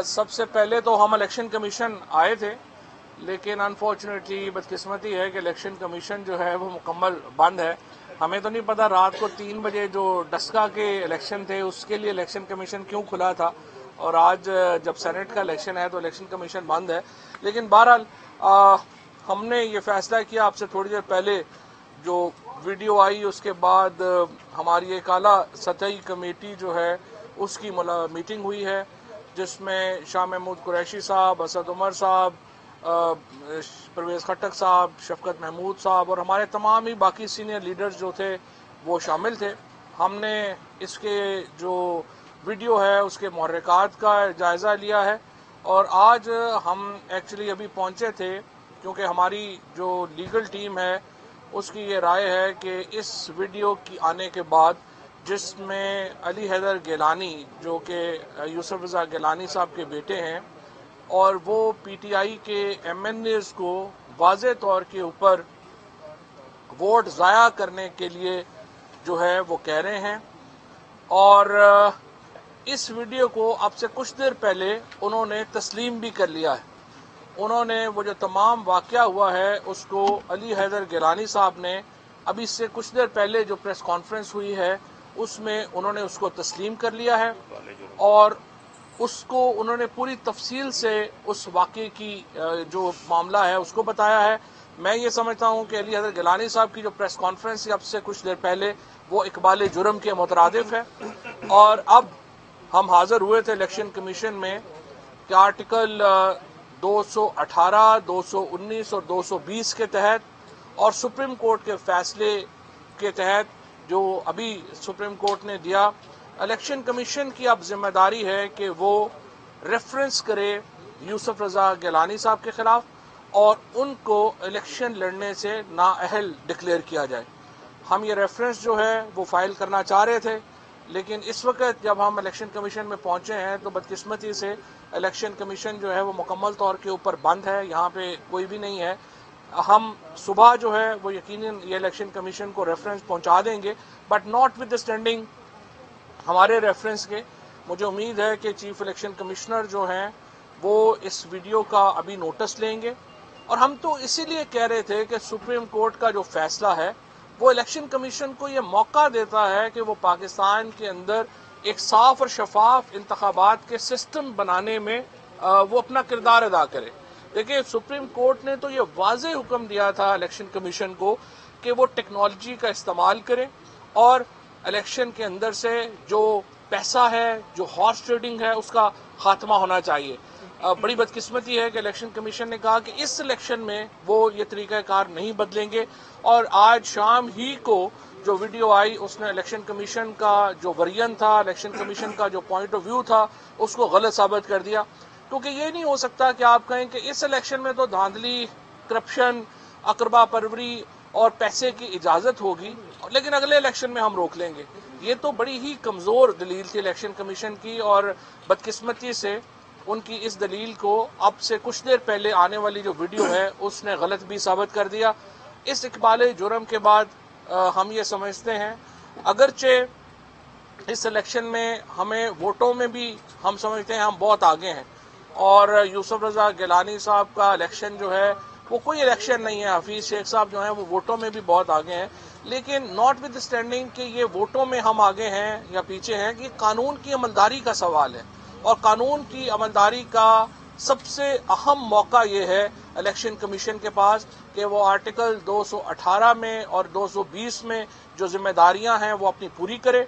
سب سے پہلے تو ہم الیکشن کمیشن آئے تھے، لیکن انفارچونیٹلی بدقسمتی ہے کہ الیکشن کمیشن جو ہے وہ مکمل بند ہے۔ ہمیں تو نہیں پتا رات کو 3 بجے جو ڈسکا کے الیکشن تھے اس کے لیے الیکشن کمیشن کیوں کھلا تھا، اور آج جب سینٹ کا الیکشن ہے تو الیکشن کمیشن بند ہے۔ لیکن بہرحال ہم نے یہ فیصلہ کیا، آپ سے تھوڑی دیر پہلے جو ویڈیو آئی اس کے بعد ہماری ایک اعلیٰ سطحی کمیٹی جو ہے اس کی میٹنگ ہوئی ہے، جس میں شاہ محمود قریشی صاحب، اسد عمر صاحب، پرویز خٹک صاحب، شفقت محمود صاحب اور ہمارے تمام ہی باقی سینئر لیڈرز جو تھے وہ شامل تھے۔ ہم نے اس کے جو ویڈیو ہے اس کے محرکات کا جائزہ لیا ہے، اور آج ہم ایکچولی ابھی پہنچے تھے کیونکہ ہماری جو لیگل ٹیم ہے اس کی یہ رائے ہے کہ اس ویڈیو کی آنے کے بعد، جس میں علی حیدر گیلانی جو کہ یوسف رضا گیلانی صاحب کے بیٹے ہیں، اور وہ پی ٹی آئی کے ایم این ایز کو واضح طور کے اوپر ووٹ ضائع کرنے کے لیے جو ہے وہ کہہ رہے ہیں، اور اس ویڈیو کو اب سے کچھ دیر پہلے انہوں نے تسلیم بھی کر لیا ہے۔ انہوں نے وہ جو تمام واقعہ ہوا ہے اس کو علی حیدر گیلانی صاحب نے ابھی سے کچھ دیر پہلے جو پریس کانفرنس ہوئی ہے اس میں انہوں نے اس کو تسلیم کر لیا ہے، اور اس کو انہوں نے پوری تفصیل سے اس واقعے کی جو معاملہ ہے اس کو بتایا ہے۔ میں یہ سمجھتا ہوں کہ علی حیدر گیلانی صاحب کی جو پریس کانفرنس اب سے کچھ دیر پہلے وہ اقبال جرم کے مترادف ہے، اور اب ہم حاضر ہوئے تھے الیکشن کمیشن میں کہ آرٹیکل 218، 219 اور 220 کے تحت اور سپریم کورٹ کے فیصلے کے تحت جو ابھی سپریم کورٹ نے دیا، الیکشن کمیشن کی اب ذمہ داری ہے کہ وہ ریفرنس کرے یوسف رضا گیلانی صاحب کے خلاف اور ان کو الیکشن لڑنے سے نااہل ڈکلیئر کیا جائے۔ ہم یہ ریفرنس جو ہے وہ فائل کرنا چاہ رہے تھے، لیکن اس وقت جب ہم الیکشن کمیشن میں پہنچے ہیں تو بدقسمتی سے الیکشن کمیشن جو ہے وہ مکمل طور کے اوپر بند ہے، یہاں پہ کوئی بھی نہیں ہے۔ ہم صبح جو ہے وہ یقیناً یہ الیکشن کمیشن کو ریفرنس پہنچا دیں گے، بٹ ناٹ ود اسٹینڈنگ ہمارے ریفرنس کے۔ مجھے امید ہے کہ چیف الیکشن کمشنر جو ہیں وہ اس ویڈیو کا ابھی نوٹس لیں گے، اور ہم تو اسی لیے کہہ رہے تھے کہ سپریم کورٹ کا جو فیصلہ ہے وہ الیکشن کمیشن کو یہ موقع دیتا ہے کہ وہ پاکستان کے اندر ایک صاف اور شفاف انتخابات کے سسٹم بنانے میں وہ اپنا کردار ادا کرے۔ دیکھیں، سپریم کورٹ نے تو یہ واضح حکم دیا تھا الیکشن کمیشن کو کہ وہ ٹیکنالوجی کا استعمال کرے اور الیکشن کے اندر سے جو پیسہ ہے، جو ہارس ٹریڈنگ ہے، اس کا خاتمہ ہونا چاہیے۔ بڑی بدقسمتی ہے کہ الیکشن کمیشن نے کہا کہ اس الیکشن میں وہ یہ طریقہ کار نہیں بدلیں گے، اور آج شام ہی کو جو ویڈیو آئی اس نے الیکشن کمیشن کا جو ورژن تھا، الیکشن کمیشن کا جو پوائنٹ آف ویو تھا، اس کو غلط ثابت کر دیا۔ کیونکہ یہ نہیں ہو سکتا کہ آپ کہیں کہ اس الیکشن میں تو دھاندلی، کرپشن، اقربا پروری اور پیسے کی اجازت ہوگی، لیکن اگلے الیکشن میں ہم روک لیں گے۔ یہ تو بڑی ہی کمزور دلیل تھی الیکشن کمیشن کی، اور بدقسمتی سے ان کی اس دلیل کو اب سے کچھ دیر پہلے آنے والی جو ویڈیو ہے اس نے غلط بھی ثابت کر دیا۔ اس اقبال جرم کے بعد ہم یہ سمجھتے ہیں، اگرچہ اس الیکشن میں ہمیں ووٹوں میں بھی ہم سمجھتے ہیں ہم بہت آگے ہیں، اور یوسف رضا گیلانی صاحب کا الیکشن جو ہے وہ کوئی الیکشن نہیں ہے، حفیظ شیخ صاحب جو ہیں وہ ووٹوں میں بھی بہت آگے ہیں، لیکن ناٹ ود اسٹینڈنگ کہ یہ ووٹوں میں ہم آگے ہیں یا پیچھے ہیں، کہ قانون کی عملداری کا سوال ہے، اور قانون کی عملداری کا سب سے اہم موقع یہ ہے الیکشن کمیشن کے پاس کہ وہ آرٹیکل 218 میں اور 220 میں جو ذمہ داریاں ہیں وہ اپنی پوری کرے،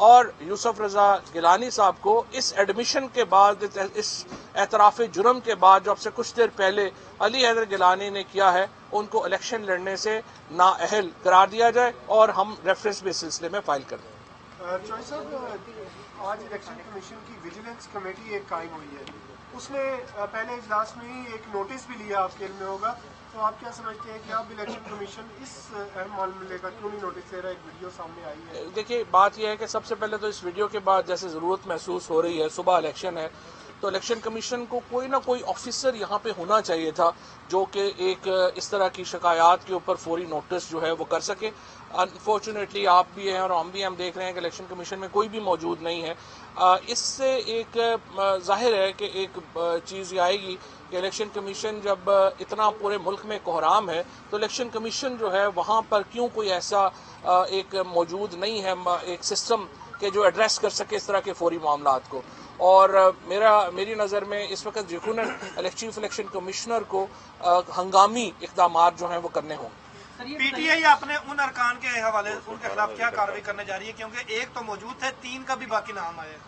اور یوسف رضا گیلانی صاحب کو اس ایڈمیشن کے بعد، اس اعتراف جرم کے بعد جو اب سے کچھ دیر پہلے علی حیدر گیلانی نے کیا ہے، ان کو الیکشن لڑنے سے نااہل قرار دیا جائے، اور ہم ریفرنس بھی اس سلسلے میں فائل کر دیں۔ چوہے صاحب، آج الیکشن کمیشن کی ویجیلنس کمیٹی ایک قائم ہوئی ہے، اس نے پہلے اجلاس میں ہی ایک نوٹس بھی لیا، آپ کے علم میں ہوگا، تو آپ کیا سمجھتے ہیں کہ اب الیکشن کمیشن اس اہم معاملے کا کیوں نہیں نوٹس لے رہا؟ ایک ویڈیو سامنے آئی ہے۔ دیکھیے، بات یہ ہے کہ سب سے پہلے تو اس ویڈیو کے بعد جیسے ضرورت محسوس ہو رہی ہے، صبح الیکشن ہے تو الیکشن کمیشن کو کوئی نہ کوئی آفیسر یہاں پہ ہونا چاہیے تھا جو کہ ایک اس طرح کی شکایات کے اوپر فوری نوٹس جو ہے وہ کر سکے. انفارچونیٹلی آپ بھی ہیں اور ہم دیکھ رہے ہیں کہ الیکشن کمیشن میں کوئی بھی موجود نہیں ہے. اس سے ایک ظاہر ہے کہ ایک چیز یہ آئے گی کہ الیکشن کمیشن جب اتنا پورے ملک میں کوحرام ہے تو الیکشن کمیشن جو ہے وہاں پر کیوں کوئی ایسا ایک موجود نہیں ہے ایک سسٹم کہ جو ایڈریس کر سکے اس طرح کے فوری معاملات کو. اور میری نظر میں اس وقت یقیناً چیف الیکشن کمشنر کو ہنگامی اقدامات جو ہیں وہ کرنے ہوں گے. پی ٹی آئی اپنے ان ارکان کے حوالے ان کے خلاف کیا کارروائی کرنے جا رہی ہے کیونکہ ایک تو موجود تھے 3 کا بھی باقی نام آیا ہے؟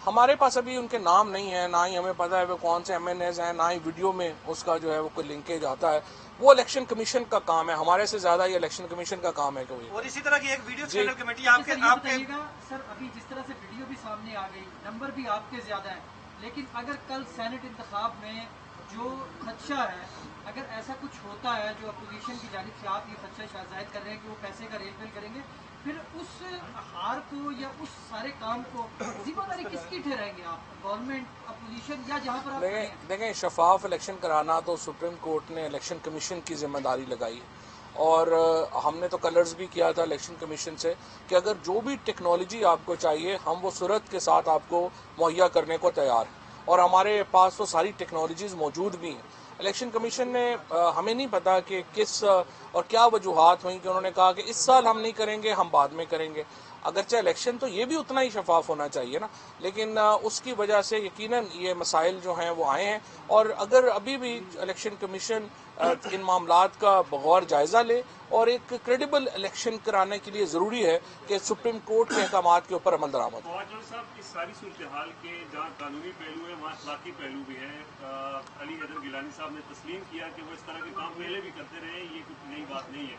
ہمارے پاس ابھی ان کے نام نہیں ہے، نہ ہی ہمیں پتا ہے وہ کون سے MNAs ہیں، نہ ہی ویڈیو میں اس کا جو ہے وہ کوئی لنکیج آتا ہے. وہ الیکشن کمیشن کا کام ہے، ہمارے سے زیادہ یہ الیکشن کمیشن کا کام ہے. اور اسی طرح کی ایک ویڈیو چینل کمیٹی آپ کے سر ابھی جس طرح سے ویڈیو بھی سامنے آ گئی، نمبر بھی آپ کے زیادہ ہیں، لیکن اگر کل سینٹ انتخاب میں جو خدشہ ہے، اگر ایسا کچھ ہوتا ہے جو اپوزیشن کی جانب سے آپ یہ خدشہ ظاہر کر رہے ہیں کہ وہ پیسے کا ریل ویل کریں گے، پھر اس ہار کو یا اس سارے کام کو ذمہ داری کس کی ٹھہرائیں گے آپ؟ گورنمنٹ، اپوزیشن یا جہاں پر آپ دیکھیں شفاف الیکشن کرانا تو سپریم کورٹ نے الیکشن کمیشن کی ذمہ داری لگائی ہے. اور ہم نے تو کلرز بھی کیا تھا الیکشن کمیشن سے کہ اگر جو بھی ٹیکنالوجی آپ کو چاہیے ہم وہ صورت کے ساتھ آپ کو مہیا کرنے کو تیار ہیں، اور ہمارے پاس تو ساری ٹیکنالوجیز موجود بھی ہیں. الیکشن کمیشن نے ہمیں نہیں پتا کہ کس اور کیا وجوہات ہوئیں کہ انہوں نے کہا کہ اس سال ہم نہیں کریں گے، ہم بعد میں کریں گے. اگرچہ الیکشن تو یہ بھی اتنا ہی شفاف ہونا چاہیے نا، لیکن اس کی وجہ سے یقیناً یہ مسائل جو ہیں وہ آئے ہیں. اور اگر ابھی بھی الیکشن کمیشن ان معاملات کا بغور جائزہ لے اور ایک کریڈیبل الیکشن کرانے کے لیے ضروری ہے کہ سپریم کورٹ کے احکامات کے اوپر عمل درآمد ہو. صاحب اس ساری صورتحال کے جہاں قانونی پہلو ہے وہاں اخلاقی پہلو بھی ہے. علی حیدر گیلانی صاحب نے تسلیم کیا کہ وہ اس طرح کے کام پہلے بھی کرتے رہے، یہ کچھ نئی بات نہیں ہے.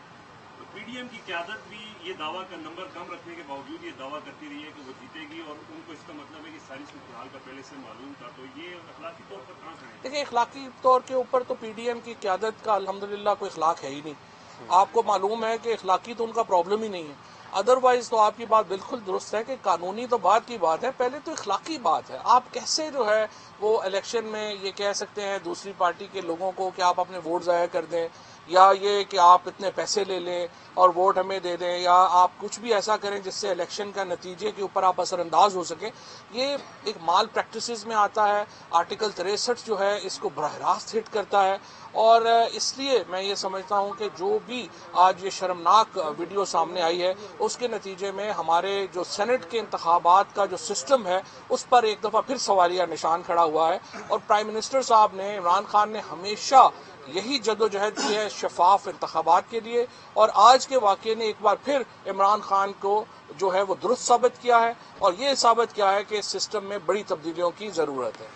تو پی ڈی ایم کی قیادت بھی یہ دعویٰ کا نمبر کم رکھنے کے باوجود یہ دعویٰ کرتی رہی ہے کہ وہ جیتے گی، اور ان کو اس کا مطلب ہے کہ ساری صورتحال کا پہلے سے معلوم تھا. تو یہ اخلاقی طور پر کہاں سے ہے؟ دیکھیں اخلاقی طور کے اوپر تو پی ڈی ایم کی قیادت کا الحمدللہ کوئی اخلاق ہے ہی نہیں. آپ کو معلوم ہے کہ اخلاقی تو ان کا پرابلم ہی نہیں ہے. ادروائز تو آپ کی بات بالکل درست ہے کہ قانونی تو بعد کی بات ہے، پہلے تو اخلاقی بات ہے. آپ کیسے جو ہے وہ الیکشن میں یہ کہہ سکتے ہیں دوسری پارٹی کے لوگوں کو کہ آپ اپنے ووٹ ضائع کر دیں، یا یہ کہ آپ اتنے پیسے لے لیں اور ووٹ ہمیں دے دیں، یا آپ کچھ بھی ایسا کریں جس سے الیکشن کا نتیجے کے اوپر آپ اثر انداز ہو سکیں. یہ ایک مال پریکٹسز میں آتا ہے. آرٹیکل 63 جو ہے اس کو براہ راست ہٹ کرتا ہے. اور اس لیے میں یہ سمجھتا ہوں کہ جو بھی آج یہ شرمناک ویڈیو سامنے آئی ہے اس کے نتیجے میں ہمارے جو سینٹ کے انتخابات کا جو سسٹم ہے اس پر ایک دفعہ پھر سوالیہ نشان کھڑا ہوا ہے. اور پرائم منسٹر صاحب نے، عمران خان نے ہمیشہ یہی جدوجہد کی ہے شفاف انتخابات کے لیے، اور آج کے واقعے نے ایک بار پھر عمران خان کو جو ہے وہ درست ثابت کیا ہے، اور یہ ثابت کیا ہے کہ اس سسٹم میں بڑی تبدیلیوں کی ضرورت ہے.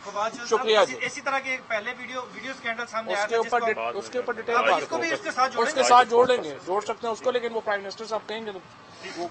شکریہ جی. اسی طرح کے پہلے ویڈیو اسکینڈل سامنے اس آیا کے اوپر ڈیٹیل بات اس کو بھی اس کے ساتھ اس کے ساتھ جوڑ لیں گے، جوڑ سکتے ہیں اس کو، لیکن وہ پرائم منسٹر صاحب کہیں گے تو وہ